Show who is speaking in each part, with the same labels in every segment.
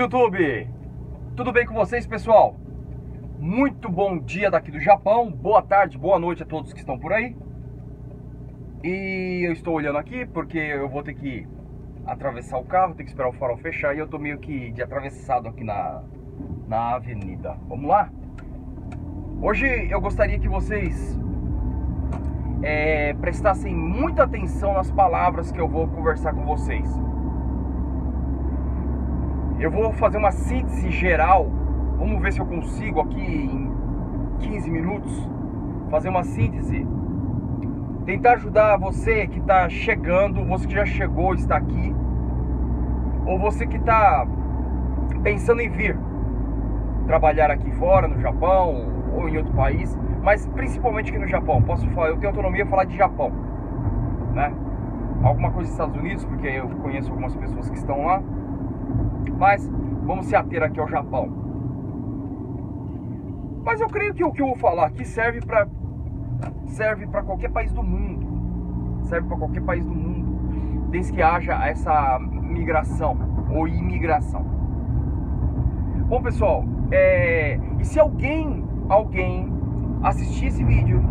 Speaker 1: do YouTube, tudo bem com vocês, pessoal? Muito bom dia daqui do Japão, boa tarde, boa noite a todos que estão por aí. E eu estou olhando aqui porque eu vou ter que atravessar o carro, ter que esperar o farol fechar. E eu tô meio que de atravessado aqui na avenida. Vamos lá? Hoje eu gostaria que vocês prestassem muita atenção nas palavras que eu vou conversar com vocês. Eu vou fazer uma síntese geral. Vamos ver se eu consigo aqui em 15 minutos fazer uma síntese. Tentar ajudar você que está chegando, você que já chegou, está aqui, ou você que está pensando em vir trabalhar aqui fora, no Japão ou em outro país, mas principalmente aqui no Japão. Posso falar, eu tenho autonomia para falar de Japão, né? Alguma coisa dos Estados Unidos, porque eu conheço algumas pessoas que estão lá, mas vamos se ater aqui ao Japão. Mas eu creio que o que eu vou falar aqui serve para qualquer país do mundo. Serve para qualquer país do mundo, desde que haja essa migração ou imigração. Bom, pessoal, e se alguém assistir esse vídeo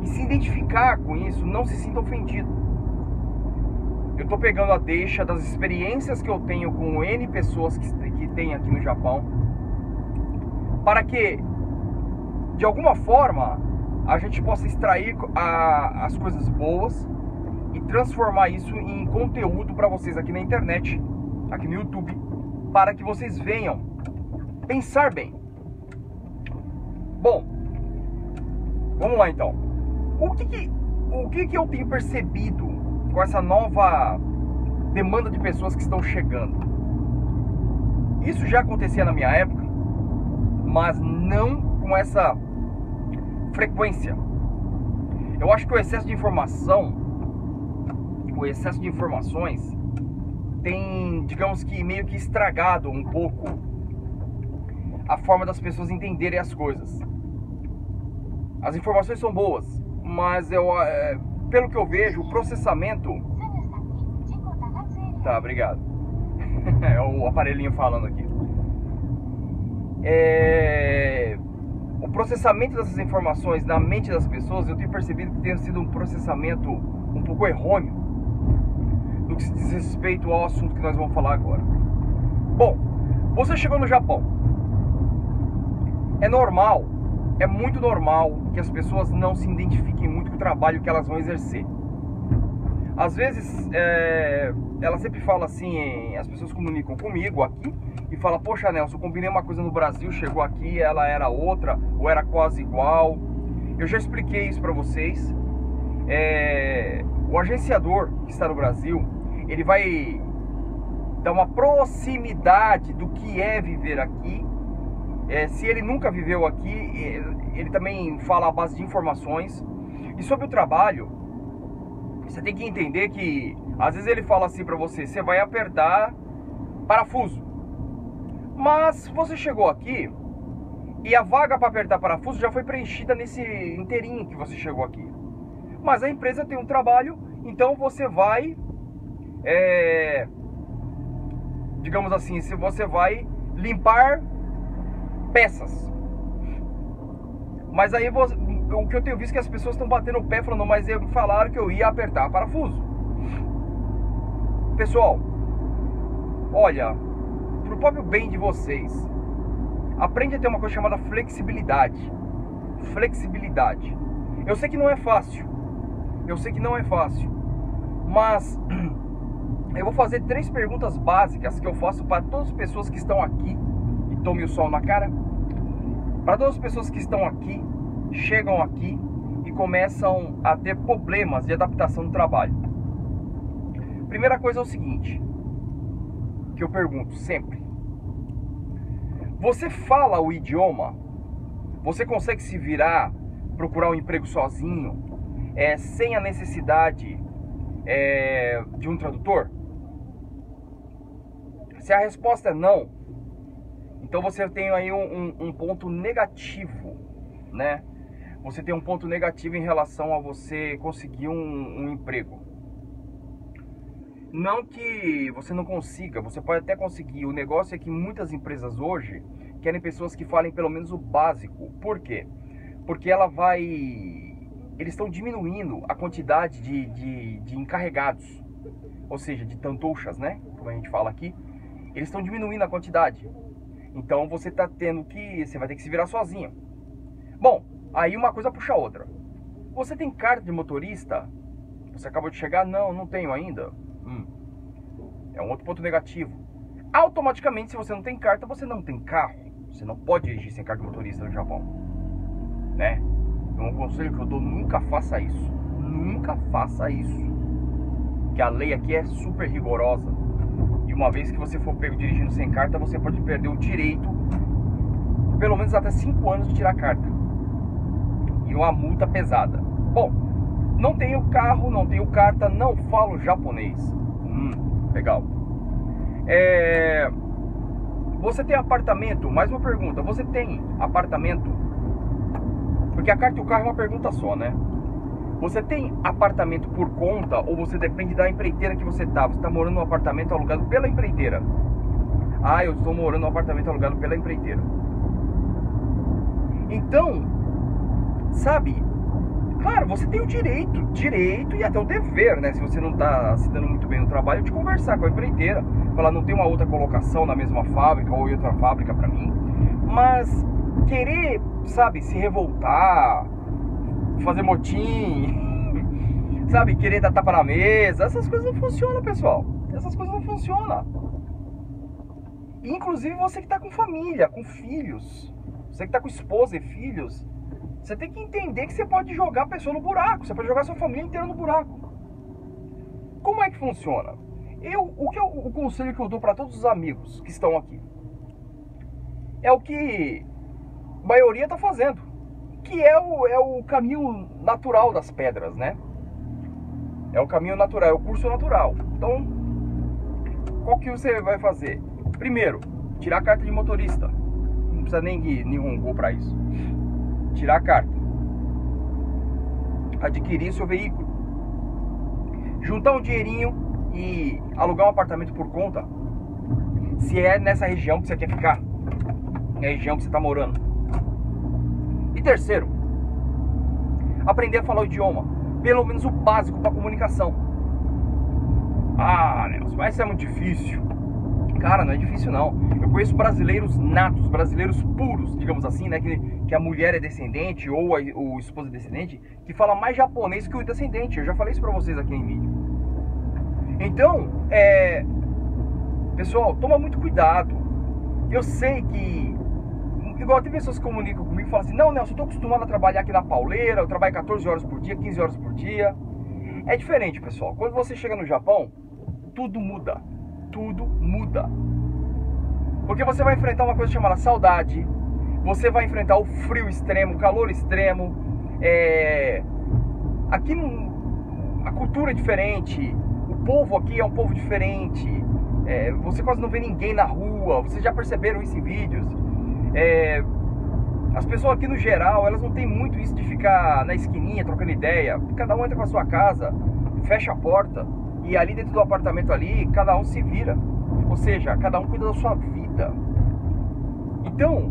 Speaker 1: e se identificar com isso, não se sinta ofendido. Eu estou pegando a deixa das experiências que eu tenho com N pessoas que tem aqui no Japão, para que, de alguma forma, a gente possa extrair as coisas boas e transformar isso em conteúdo para vocês aqui na internet, aqui no YouTube, para que vocês venham pensar bem. Bom, vamos lá então. O que eu tenho percebido com essa nova demanda de pessoas que estão chegando? Isso já acontecia na minha época, mas não com essa frequência. Eu acho que o excesso de informação, o excesso de informações tem, digamos que, meio que estragado um pouco a forma das pessoas entenderem as coisas. As informações são boas, mas pelo que eu vejo, o processamento... Tá, obrigado. É o aparelhinho falando aqui. O processamento dessas informações na mente das pessoas, eu tenho percebido que tem sido um processamento um pouco errôneo no que se diz respeito ao assunto que nós vamos falar agora. Bom, você chegou no Japão. É normal, é muito normal que as pessoas não se identifiquem muito com o trabalho que elas vão exercer. Às vezes, ela sempre fala assim, as pessoas comunicam comigo aqui e falam: poxa, Nelson, eu combinei uma coisa no Brasil, chegou aqui, ela era outra, ou era quase igual. Eu já expliquei isso para vocês. O agenciador que está no Brasil, ele vai dar uma proximidade do que é viver aqui. Se ele nunca viveu aqui, ele também fala à base de informações. E sobre o trabalho, você tem que entender que às vezes ele fala assim pra você: você vai apertar parafuso. Mas você chegou aqui e a vaga para apertar parafuso já foi preenchida nesse inteirinho que você chegou aqui. Mas a empresa tem um trabalho, então você vai, digamos assim, se você vai limpar peças. Mas aí o que eu tenho visto é que as pessoas estão batendo o pé falando: mas eles falaram que eu ia apertar parafuso. Pessoal, olha, pro próprio bem de vocês, aprende a ter uma coisa chamada flexibilidade. Flexibilidade. Eu sei que não é fácil. Eu sei que não é fácil. Mas eu vou fazer 3 perguntas básicas que eu faço para todas as pessoas que estão aqui. E tome o sol na cara. Para todas as pessoas que estão aqui, chegam aqui e começam a ter problemas de adaptação no trabalho. Primeira coisa é o seguinte, que eu pergunto sempre: você fala o idioma? Você consegue se virar, procurar um emprego sozinho, sem a necessidade de um tradutor? Se a resposta é não, então você tem aí um ponto negativo, né? Você tem um ponto negativo em relação a você conseguir um emprego. Não que você não consiga, você pode até conseguir. O negócio é que muitas empresas hoje querem pessoas que falem pelo menos o básico. Por quê? Porque eles estão diminuindo a quantidade de encarregados, ou seja, de tantuchas, né? Como a gente fala aqui. Eles estão diminuindo a quantidade. Então você vai ter que se virar sozinho. Bom, aí uma coisa puxa a outra. Você tem carta de motorista? Você acabou de chegar? Não, não tenho ainda. É um outro ponto negativo. Automaticamente, se você não tem carta, você não tem carro. Você não pode dirigir sem carta de motorista no Japão, né? Então, um conselho que eu dou: nunca faça isso. Nunca faça isso. Que a lei aqui é super rigorosa. E uma vez que você for pego dirigindo sem carta, você pode perder o direito, pelo menos até 5 anos, de tirar a carta. E uma multa pesada. Bom, não tenho carro, não tenho carta, não falo japonês. Legal. Você tem apartamento? Mais uma pergunta. Você tem apartamento? Porque a carta e o carro é uma pergunta só, né? Você tem apartamento por conta ou você depende da empreiteira que você tá? Você está morando num apartamento alugado pela empreiteira? Ah, eu estou morando num apartamento alugado pela empreiteira. Então, sabe, claro, você tem o direito e até o dever, né? Se você não está se dando muito bem no trabalho, de conversar com a empreiteira, falar: não tem uma outra colocação na mesma fábrica ou em outra fábrica para mim. Mas querer, sabe, se revoltar, fazer motim, sabe, querer dar tapa na mesa, essas coisas não funcionam, pessoal. Essas coisas não funcionam. Inclusive você que está com família, com filhos, você que está com esposa e filhos, você tem que entender que você pode jogar a pessoa no buraco. Você pode jogar a sua família inteira no buraco. Como é que funciona? O conselho que eu dou para todos os amigos que estão aqui é o que a maioria está fazendo, que é o caminho natural das pedras, né? É o caminho natural, é o curso natural. Então, qual que você vai fazer? Primeiro, tirar a carta de motorista. Não precisa nem de Nihongo para isso. Tirar a carta, adquirir seu veículo, juntar um dinheirinho e alugar um apartamento por conta, se é nessa região que você quer ficar, na região que você está morando. E terceiro, aprender a falar o idioma, pelo menos o básico para comunicação. Ah, Nelson, mas isso é muito difícil. Cara, não é difícil não. Eu conheço brasileiros natos, brasileiros puros, digamos assim, né? Que a mulher é descendente ou o esposo é descendente, que fala mais japonês que o descendente. Eu já falei isso pra vocês aqui em vídeo. Então, pessoal, toma muito cuidado. Eu sei que, igual tem pessoas que comunicam comigo e falam assim: não, Nelson, eu tô acostumado a trabalhar aqui na pauleira, eu trabalho 14 horas por dia, 15 horas por dia. É diferente, pessoal. Quando você chega no Japão, tudo muda. Tudo muda. Porque você vai enfrentar uma coisa chamada saudade. Você vai enfrentar o frio extremo, o calor extremo. Aqui a cultura é diferente. O povo aqui é um povo diferente. Você quase não vê ninguém na rua. Vocês já perceberam isso em vídeos. As pessoas aqui no geral, elas não têm muito isso de ficar na esquininha trocando ideia. Cada um entra pra sua casa, fecha a porta, e ali dentro do apartamento ali, cada um se vira. Ou seja, cada um cuida da sua vida. Então,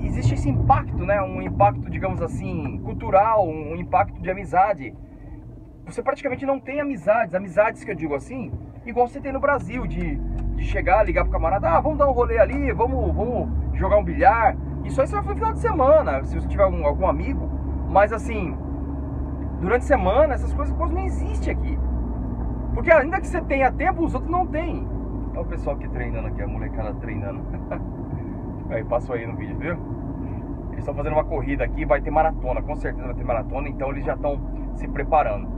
Speaker 1: existe esse impacto, né? Um impacto, digamos assim, cultural, um impacto de amizade. Você praticamente não tem amizades que eu digo assim, igual você tem no Brasil, de chegar, ligar pro camarada: vamos dar um rolê ali, vamos jogar um bilhar. Isso aí só foi no final de semana, se você tiver algum amigo. Mas assim, durante a semana, essas coisas quase não existem aqui. Porque ainda que você tenha tempo, os outros não têm. Olha o pessoal aqui treinando aqui, a molecada treinando. Aí, passou aí no vídeo, viu? Eles estão fazendo uma corrida aqui, vai ter maratona, com certeza vai ter maratona, então eles já estão se preparando.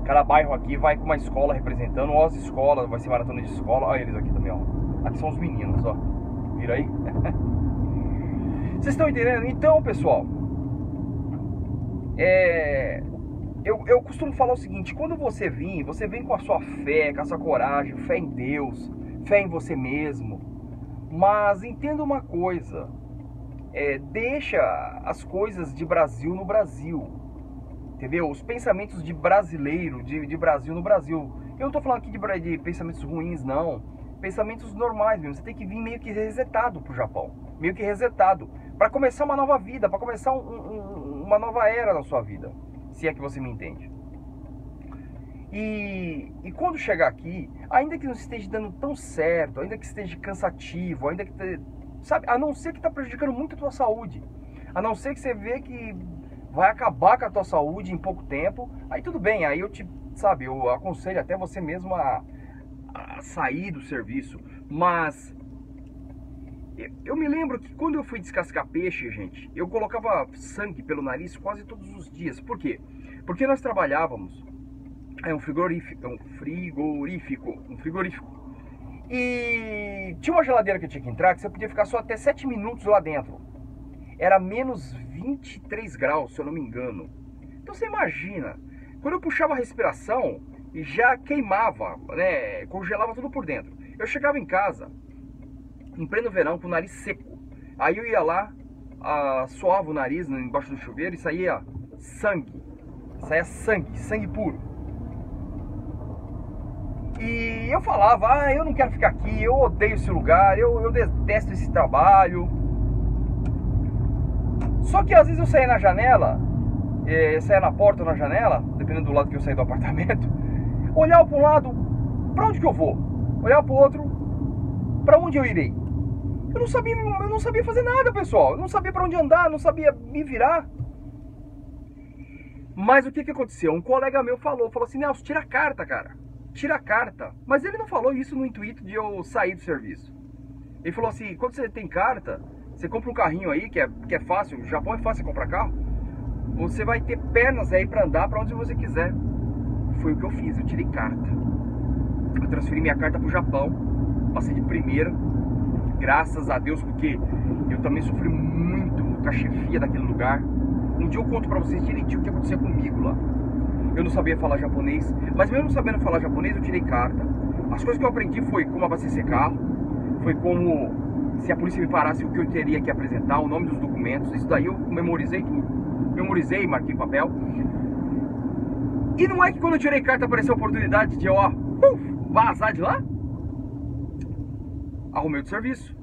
Speaker 1: Cada bairro aqui vai com uma escola representando, ou as escolas, vai ser maratona de escola. Olha eles aqui também, ó. Aqui são os meninos, ó. Viram aí? Vocês estão entendendo? Então, pessoal, eu costumo falar o seguinte: quando você vem com a sua fé, com a sua coragem, fé em Deus, fé em você mesmo. Mas entenda uma coisa, deixa as coisas de Brasil no Brasil, entendeu? Os pensamentos de brasileiro, de Brasil no Brasil. Eu não tô falando aqui de pensamentos ruins, não. Pensamentos normais mesmo. Você tem que vir meio que resetado pro Japão. Meio que resetado. Para começar uma nova vida, para começar uma nova era na sua vida. Se é que você me entende. E quando chegar aqui, ainda que não esteja dando tão certo, ainda que esteja cansativo, ainda que... Sabe, a não ser que está prejudicando muito a tua saúde. A não ser que você vê que vai acabar com a tua saúde em pouco tempo. Aí tudo bem, aí eu eu aconselho até você mesmo a sair do serviço. Mas eu me lembro que quando eu fui descascar peixe, gente, eu colocava sangue pelo nariz quase todos os dias. Por quê? Porque nós trabalhávamos um frigorífico. E tinha uma geladeira que eu tinha que entrar, que você podia ficar só até 7 minutos lá dentro. Era menos 23 graus, se eu não me engano. Então você imagina, quando eu puxava a respiração, já queimava, né? Congelava tudo por dentro. Eu chegava em casa, em pleno verão, com o nariz seco. Aí eu ia lá, suava o nariz embaixo do chuveiro e saía sangue. Saía sangue puro. E eu falava, eu não quero ficar aqui, eu odeio esse lugar, eu detesto esse trabalho. Só que às vezes eu saía na janela, saía na porta ou na janela, dependendo do lado que eu saí do apartamento, olhava para um lado, para onde que eu vou? Olhava para o outro, para onde eu irei? Eu não sabia fazer nada, pessoal. Eu não sabia para onde andar, não sabia me virar. Mas o que aconteceu? Um colega meu falou assim, Nelson, tira a carta, cara. Tira a carta. Mas ele não falou isso no intuito de eu sair do serviço. Ele falou assim, quando você tem carta, você compra um carrinho aí, que é fácil, no Japão é fácil comprar carro. Você vai ter pernas aí para andar para onde você quiser. Foi o que eu fiz, eu tirei carta. Eu transferi minha carta pro Japão. Passei de primeira. Graças a Deus, porque eu também sofri muito com a chefia daquele lugar. Um dia eu conto pra vocês direitinho o que acontecia comigo lá. Eu não sabia falar japonês, mas mesmo sabendo falar japonês, eu tirei carta. As coisas que eu aprendi foi como abastecer carro, foi como, se a polícia me parasse, o que eu teria que apresentar, o nome dos documentos. Isso daí eu memorizei tudo. Memorizei, marquei em papel. E não é que quando eu tirei carta apareceu a oportunidade de eu, vazar de lá? Arrumei outro serviço.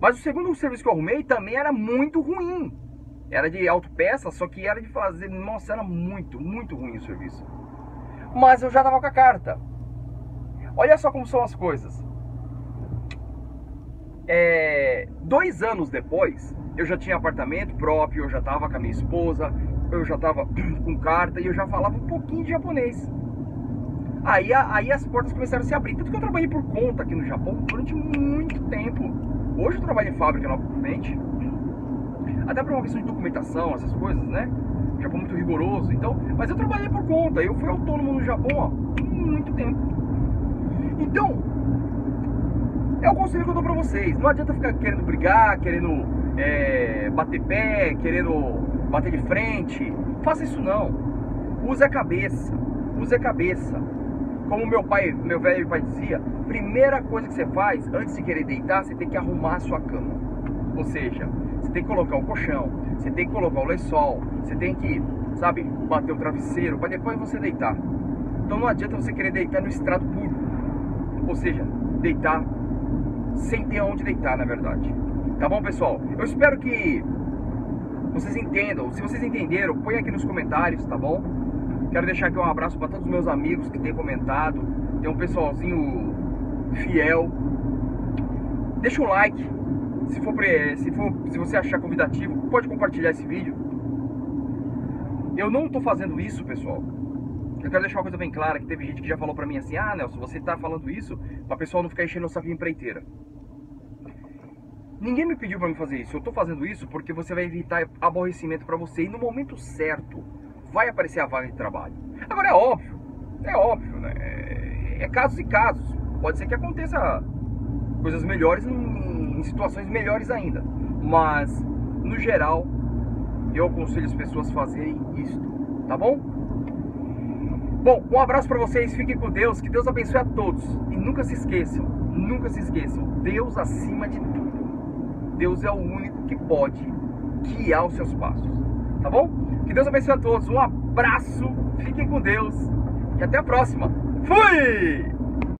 Speaker 1: Mas o segundo serviço que eu arrumei também era muito ruim. Era de autopeça, só que era de fazer... Nossa, era muito ruim o serviço. Mas eu já tava com a carta. Olha só como são as coisas. 2 anos depois, eu já tinha apartamento próprio, eu já tava com a minha esposa, eu já tava com carta e eu já falava um pouquinho de japonês. Aí as portas começaram a se abrir. Tanto que eu trabalhei por conta aqui no Japão durante muito tempo. Hoje eu trabalho em fábrica novamente. Até por uma questão de documentação, essas coisas, né? O Japão é muito rigoroso, então... Mas eu trabalhei por conta, eu fui autônomo no Japão, muito tempo. Então, é o conselho que eu dou pra vocês. Não adianta ficar querendo brigar, querendo bater pé, querendo bater de frente. Faça isso não. Use a cabeça. Use a cabeça. Como meu velho pai dizia, primeira coisa que você faz, antes de querer deitar, você tem que arrumar a sua cama. Ou seja, você tem que colocar o colchão, você tem que colocar o lençol, você tem que, sabe, bater o travesseiro, para depois você deitar. Então não adianta você querer deitar no estrado puro. Ou seja, deitar sem ter onde deitar, na verdade. Tá bom, pessoal? Eu espero que vocês entendam. Se vocês entenderam, põe aqui nos comentários, tá bom? Quero deixar aqui um abraço para todos os meus amigos que têm comentado. Tem um pessoalzinho fiel. Deixa um like. Se você achar convidativo, pode compartilhar esse vídeo. Eu não tô fazendo isso, pessoal. Eu quero deixar uma coisa bem clara, que teve gente que já falou pra mim assim, Nelson, você tá falando isso pra pessoal não ficar enchendo o saco de empreiteira. Ninguém me pediu pra me fazer isso. Eu tô fazendo isso porque você vai evitar aborrecimento pra você. E no momento certo, vai aparecer a vaga de trabalho. Agora é óbvio, né? É casos e casos. Pode ser que aconteça coisas melhores em situações melhores ainda. Mas, no geral, eu aconselho as pessoas a fazerem isto, tá bom? Bom, um abraço pra vocês, fiquem com Deus, que Deus abençoe a todos. E nunca se esqueçam, Deus acima de tudo. Deus é o único que pode guiar os seus passos, tá bom? Que Deus abençoe a todos, um abraço, fiquem com Deus e até a próxima. Fui!